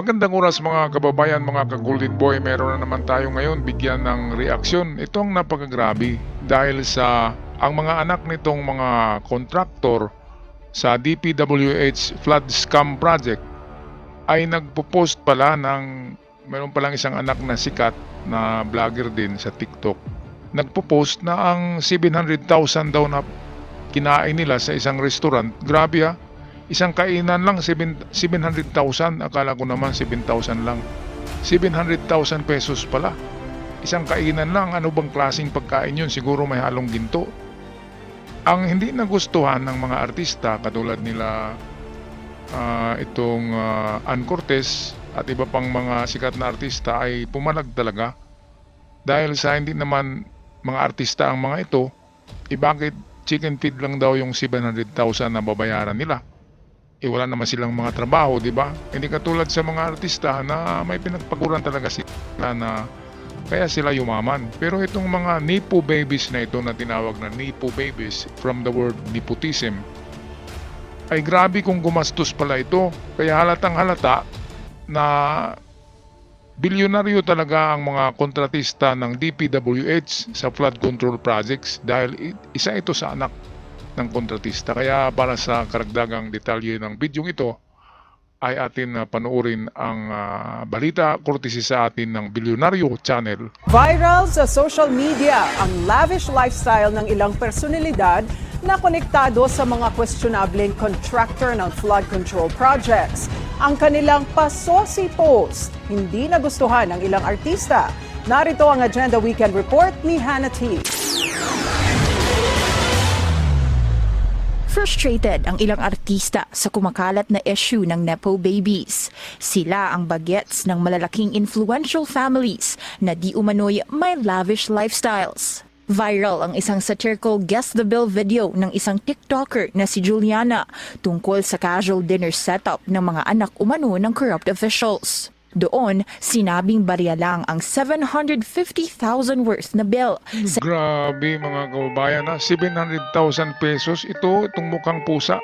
Magandang oras mga kababayan, mga ka-Golden Boy. Meron na naman tayo ngayon bigyan ng reaksyon. Ito ang napakagrabe dahil sa ang mga anak nitong mga kontraktor sa DPWH Flood Scam Project ay nagpo-post pala ng meron palang isang anak na sikat na vlogger din sa TikTok. Nagpo-post na ang 700,000 daw na kinain nila sa isang restaurant. Grabe ha. Isang kainan lang 700,000, akala ko naman 7,000 lang. 700,000 pesos pala. Isang kainan lang, ano bang klaseng pagkain yun? Siguro may halong ginto. Ang hindi nagustuhan ng mga artista katulad nila Ann Cortez at iba pang mga sikat na artista ay pumalag talaga. Dahil sa hindi naman mga artista ang mga ito, bakit chicken feed lang daw yung 700,000 na babayaran nila? Wala naman silang mga trabaho, di ba? Hindi katulad sa mga artista na may pinagpaguran talaga sila na kaya sila yumaman. Pero itong mga Nepo babies na ito na tinawag na Nepo babies from the word nepotism, ay grabe kung gumastos pala ito. Kaya halatang halata na bilyonaryo talaga ang mga kontratista ng DPWH sa flood control projects dahil isa ito sa anak ng kontratista. Kaya para sa karagdagang detalye ng video ito ay atin panoorin ang balita courtesy sa atin ng Bilyonaryo Channel. Viral sa social media ang lavish lifestyle ng ilang personalidad na konektado sa mga questionableng contractor ng flood control projects. Ang kanilang pasosi post hindi nagustuhan ng ilang artista. Narito ang Agenda Weekend Report ni Hannah T. Frustrated ang ilang artista sa kumakalat na issue ng Nepo babies. Sila ang bagets ng malalaking influential families na di umano'y may lavish lifestyles. Viral ang isang satirical Guess the Bill video ng isang TikToker na si Juliana tungkol sa casual dinner setup ng mga anak umano ng corrupt officials. Doon, sinabing barya lang ang 750,000 worth na bill. Grabe mga kababayan, 700,000 pesos itong mukhang pusa.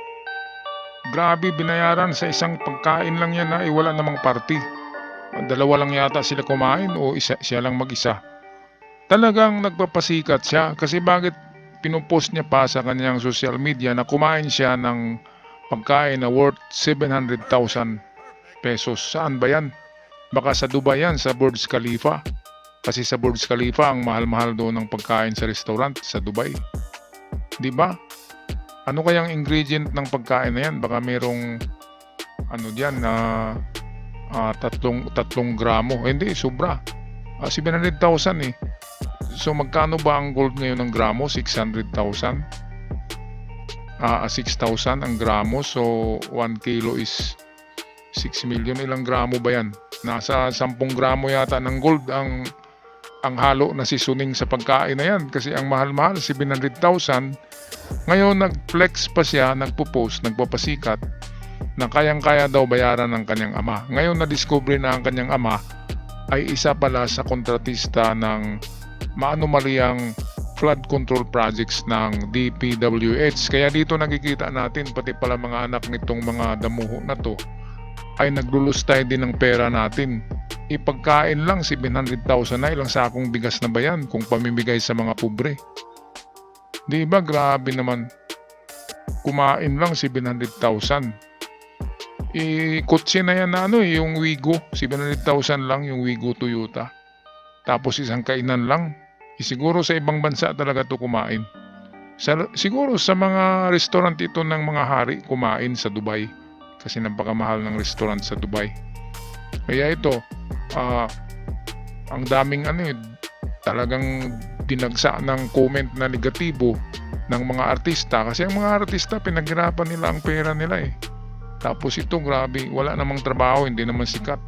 Grabe, binayaran sa isang pagkain lang yan na wala namang party. Dalawa lang yata sila kumain o siya lang mag-isa. Talagang nagpapasikat siya kasi bakit pinupost niya pa sa kanyang social media na kumain siya ng pagkain na worth 700,000 pesos. Saan ba yan? Baka sa Dubai yan, sa Burj Khalifa. Kasi sa Burj Khalifa, ang mahal-mahal doon ng pagkain sa restaurant sa Dubai. Di ba? Ano kayang ingredient ng pagkain na yan? Baka merong diyan na 3 gramo. Hindi, sobra. 700,000 eh. So magkano ba ang gold ngayon ng gramo? 600,000. 6,000 ang gramo. So 1 kilo is 6 million. Ilang gramo ba yan? Nasa 10 gramo yata ng gold ang halo na sisuning sa pagkain na yan. Kasi ang mahal-mahal, 700,000. Ngayon nag-flex pa siya, nagpo-post, nagpapasikat na kayang-kaya daw bayaran ng kanyang ama. Ngayon na-discover na ang kanyang ama ay isa pala sa kontratista ng maanumalyang flood control projects ng DPWH. Kaya dito nakikita natin pati pala mga anak nitong mga damuho na to ay naglulustay din ng pera natin. Ipagkain lang 700,000 na, ilang sakong bigas na ba yan kung pamimigay sa mga pobre? Di ba grabe naman? Kumain lang 700,000. Kotse na yan na yung Wigo, 700,000 lang yung Wigo Toyota. Tapos isang kainan lang. Siguro sa ibang bansa talaga to kumain. Siguro sa mga restaurant ito ng mga hari kumain sa Dubai. Kasi napakamahal ng restaurant sa Dubai. Kaya ito, ang daming talagang dinagsa ng comment na negatibo ng mga artista. Kasi ang mga artista, pinaghirapan nila ang pera nila eh. Tapos ito, grabe, wala namang trabaho, hindi naman sikat.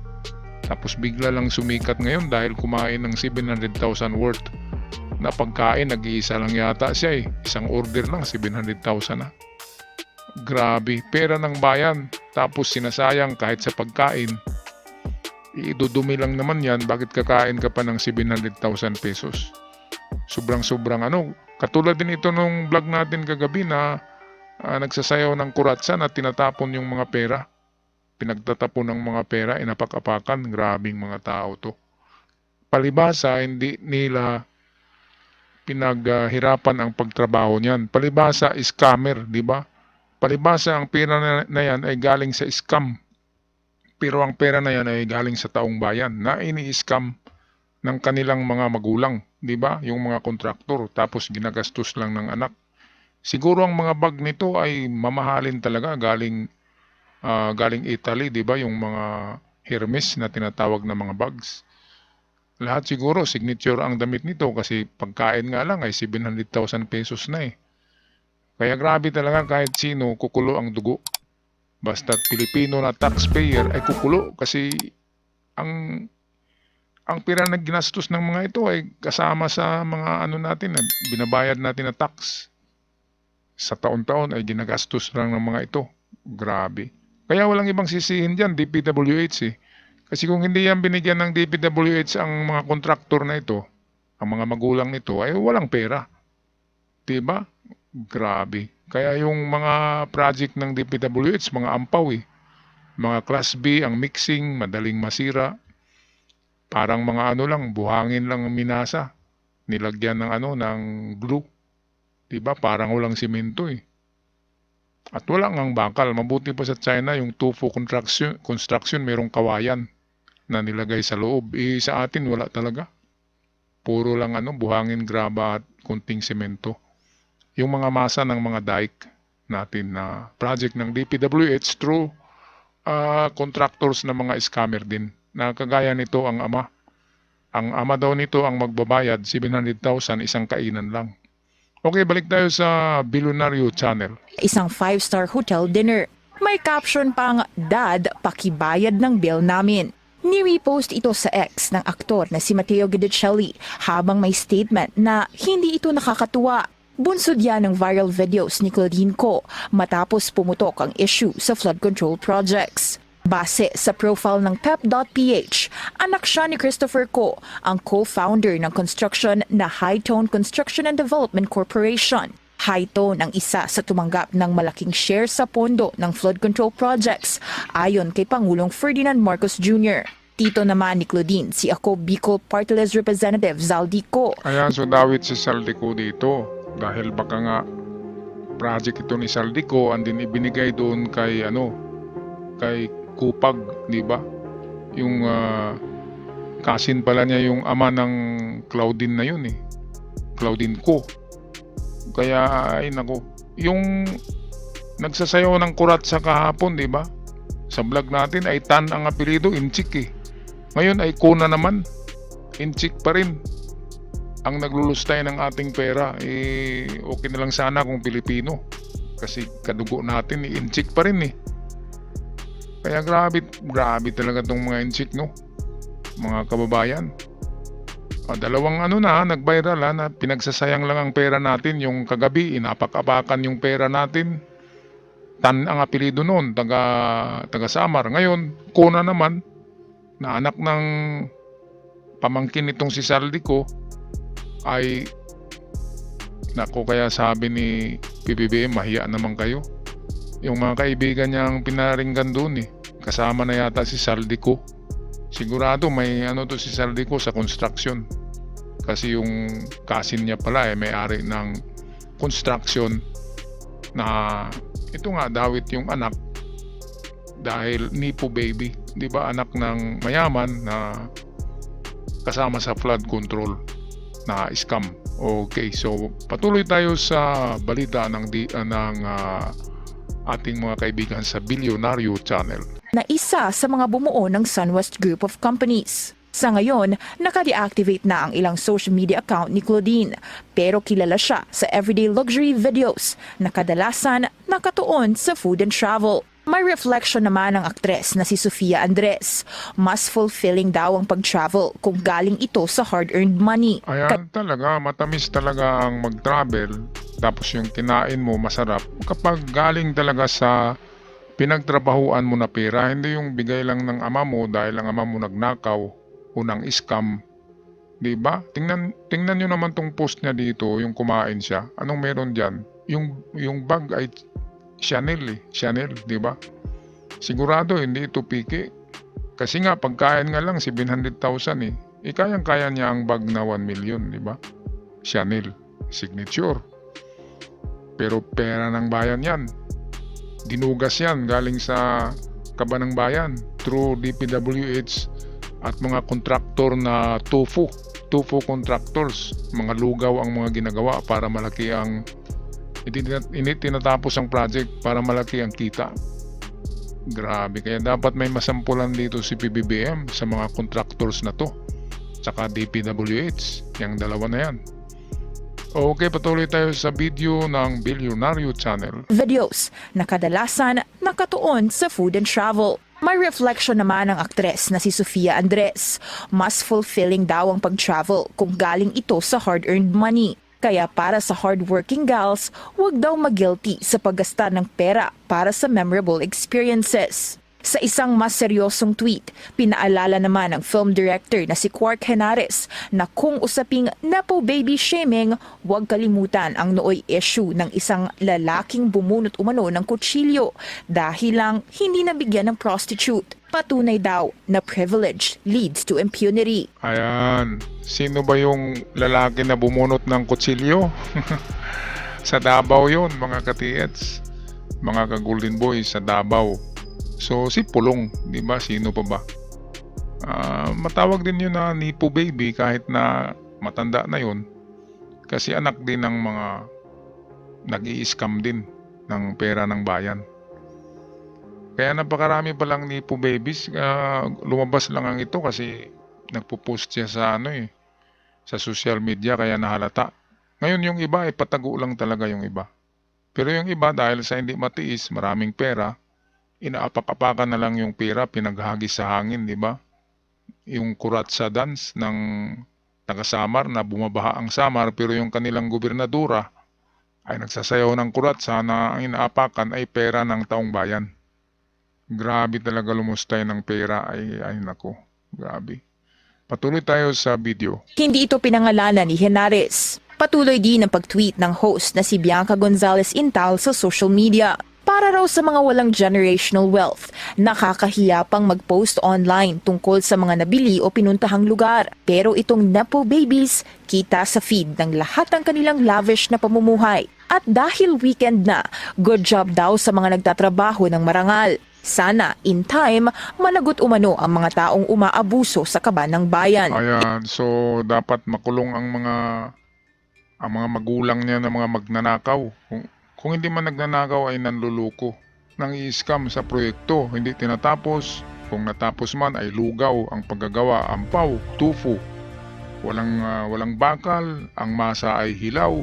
Tapos bigla lang sumikat ngayon dahil kumain ng 700,000 worth na pagkain. Nag-iisa lang yata siya eh. Isang order lang, 700,000 na. Grabe, pera ng bayan. Tapos sinasayang kahit sa pagkain. Idudumi lang naman yan. Bakit kakain ka pa ng 700,000 pesos? Sobrang katulad din ito nung vlog natin kagabi na nagsasayaw ng kuratsa na tinatapon yung mga pera. pinagtatapon ng mga pera, inapak-apakan. Grabing mga tao to. Palibasa, hindi nila pinaghirapan ang pagtrabaho niyan. Palibasa, scammer, di ba? Palibasa, ang pera na yan ay galing sa scam. Pero ang pera na yan ay galing sa taong bayan na ini-scam ng kanilang mga magulang, di ba? Yung mga kontraktor, tapos ginagastos lang ng anak. Siguro ang mga bag nito ay mamahalin talaga, galing Italy, di ba? Yung mga Hermes na tinatawag na mga bags. Lahat siguro signature ang damit nito kasi pagkain nga lang ay 700,000 pesos na eh. Kaya grabe talaga, kahit sino kukulo ang dugo. Basta't Pilipino na taxpayer ay kukulo kasi ang pera na ginastos ng mga ito ay kasama sa mga ano natin na binabayad natin na tax. Sa taon-taon ay ginagastos lang ng mga ito. Grabe. Kaya walang ibang sisihin dyan, DPWH eh. Kasi kung hindi yan binigyan ng DPWH ang mga kontraktor na ito, ang mga magulang nito, ay walang pera. Diba? Grabe. Kaya yung mga project ng DPWH, mga ampaw eh. Mga class B, ang mixing, madaling masira. Parang mga ano lang, buhangin lang ang minasa. Nilagyan ng ng glue. Diba? Parang walang simento eh. At walang ang bakal. Mabuti pa sa China, yung Tufu construction merong kawayan na nilagay sa loob. Sa atin wala talaga. Puro lang buhangin, graba at kunting semento. Yung mga masa ng mga dike natin na project ng DPWH through contractors na mga scammer din. Na kagaya nito ang ama. Ang ama daw nito ang magbabayad 700,000 isang kainan lang. Okay, balik tayo sa Billionario Channel. Isang 5-star hotel dinner. May caption pang, "Dad, pakibayad ng bill namin." Ni-repost ito sa X ng aktor na si Matteo Guidicelli habang may statement na hindi ito nakakatuwa. Bunsod yan ng viral videos ni Claudine Ko matapos pumutok ang issue sa flood control projects. Base sa profile ng pep.ph, anak siya ni Christopher Ko, ang co-founder ng construction na Hightone Construction and Development Corporation. Hightone ang isa sa tumanggap ng malaking share sa pondo ng flood control projects, ayon kay Pangulong Ferdinand Marcos Jr. Tito naman ni Claudine, si Ako Bicol Party List Representative Zaldi Ko. Ayan, so dawit si Saldico dito. Dahil baka nga project ito ni Saldico and din ibinigay doon kay kay Kupag, di ba? Yung kasin pala niya yung ama ng Claudine na yun eh. Claudine Ko. Kaya ay nako, yung nagsasayaw ng kurat sa kahapon, di ba? Sa vlog natin ay Tan ang apelido, Inchik eh. Ngayon ay Ko na naman. Inchik pa rin ang naglulustay ng ating pera. Okay na lang sana kung Pilipino. Kasi kadugo natin Inchik pa rin eh. Kaya grabe talaga tong mga Inchik, no? Mga kababayan. Dalawang nag-viral na pinagsasayang lang ang pera natin. Yung kagabi, inapak-apakan yung pera natin. Tan ang apelido noon, taga Samar. Ngayon, Ko na naman, na anak ng pamangkin nitong si Saldico, ay nako, kaya sabi ni PBBM, mahiya naman kayo. Yung mga kaibigan niyang pinaringgan doon kasama na yata si Saldico. Sigurado may to si Saldico sa construction. Kasi yung kasin niya pala may-ari ng construction na ito nga dawit yung anak dahil Nipo baby, 'di ba? Anak ng mayaman na kasama sa flood control na scam. Okay, so patuloy tayo sa balita ng ating mga kaibigan sa Billionario Channel. Na isa sa mga bumuo ng Sunwest Group of Companies. Sa ngayon, naka-deactivate na ang ilang social media account ni Claudine, pero kilala siya sa everyday luxury videos na kadalasan nakatuon sa food and travel. May reflection naman ang aktres na si Sofia Andres. Mas fulfilling daw ang pag-travel kung galing ito sa hard-earned money. Ayan talaga, matamis talaga ang mag-travel. Tapos yung kinain mo masarap kapag galing talaga sa pinagtrabahuan mo na pera. Hindi yung bigay lang ng ama mo dahil ang ama mo nagnakaw o ng scam. Diba? Tingnan nyo naman tong post niya dito, yung kumain siya. Anong meron dyan? Yung bag ay Chanel, di ba? Sigurado hindi ito piki. Kasi nga pagkain nga lang 700,000 eh. Kayang-kaya niya ang bag na 1 million, di ba? Chanel, signature. Pero pera ng bayan yan. Dinugas yan galing sa Kaban ng Bayan through DPWH at mga kontraktor na TUFO contractors. Mga lugaw ang mga ginagawa para malaki ang tinatapos ang project para malaki ang kita. Grabe, kaya dapat may masampulan dito si PBBM sa mga contractors na to. Tsaka DPWH, yung dalawa na yan. Okay, patuloy tayo sa video ng Bilyonaryo Channel. Videos na kadalasan nakatuon sa food and travel. May reflection naman ang aktres na si Sofia Andres. Mas fulfilling daw ang pag-travel kung galing ito sa hard-earned money. Kaya para sa hardworking gals, huwag daw mag-guilty sa paggasta ng pera para sa memorable experiences. Sa isang mas seryosong tweet, pinaalala naman ng film director na si Quark Henares na kung usaping nepo baby shaming, huwag kalimutan ang nooy issue ng isang lalaking bumunot umano ng kutsilyo dahil lang hindi nabigyan ng prostitute. Patunay daw na privilege leads to impunity. Ayan, sino ba yung lalaki na bumunot ng kutsilyo? Sa Davao yun, mga ka-TH, mga ka-Golden Boys sa Davao. So si Pulong, di ba? Sino pa ba? Matawag din yun na Nipo Baby kahit na matanda na yun. Kasi anak din ng mga nag-i-scam din ng pera ng bayan. Kaya napakarami palang Nipo Babies. Lumabas lang ang ito kasi nagpo-post siya sa sa social media kaya nahalata. Ngayon yung iba ay patago lang talaga yung iba. Pero yung iba dahil sa hindi matiis, maraming pera, inaapak-apakan na lang yung pera, pinaghagis sa hangin, di ba? Yung kuratsa dance ng taga-Samar na bumabaha ang Samar pero yung kanilang gobernadora ay nagsasayaw ng kuratsa na ang inaapakan ay pera ng taong bayan. Grabe talaga lumustay ng pera ay nako. Grabe. Patuloy tayo sa video. Hindi ito pinangalanan ni Henares. Patuloy din ang pag-tweet ng host na si Bianca Gonzalez Intal sa social media. Para raw sa mga walang generational wealth, nakakahiya pang mag-post online tungkol sa mga nabili o pinuntahang lugar. Pero itong Nepo Babies, kita sa feed ng lahat ng kanilang lavish na pamumuhay. At dahil weekend na, good job daw sa mga nagtatrabaho ng marangal. Sana, in time, managot umano ang mga taong umaabuso sa Kaban ng Bayan. Ayan, so dapat makulong ang mga magulang niya na mga magnanakaw. Kung hindi man nagnanakaw ay nanluluko. Nang i-scam sa proyekto, hindi tinatapos. Kung natapos man ay lugaw ang paggagawa, ampaw, tufu. Walang bakal, ang masa ay hilaw.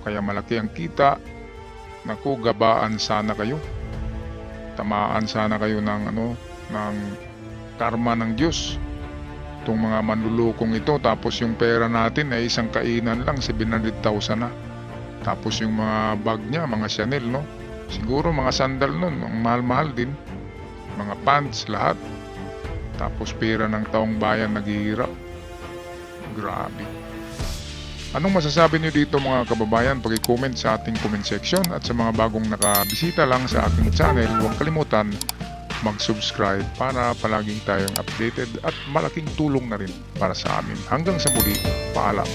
Kaya malaki ang kita. Naku, gabaan sana kayo. Tamaan sana kayo ng karma ng Diyos. Itong mga manlulukong ito, tapos yung pera natin ay isang kainan lang, 700,000 na. Tapos yung mga bag niya, mga Chanel, no? Siguro mga sandal nun, ang mahal-mahal din. Mga pants, lahat. Tapos pera ng taong bayan naghihirap. Grabe. Anong masasabi niyo dito mga kababayan? Pag-comment sa ating comment section. At sa mga bagong nakabisita lang sa ating channel, huwag kalimutan mag-subscribe para palaging tayong updated at malaking tulong na rin para sa amin. Hanggang sa muli, paalam.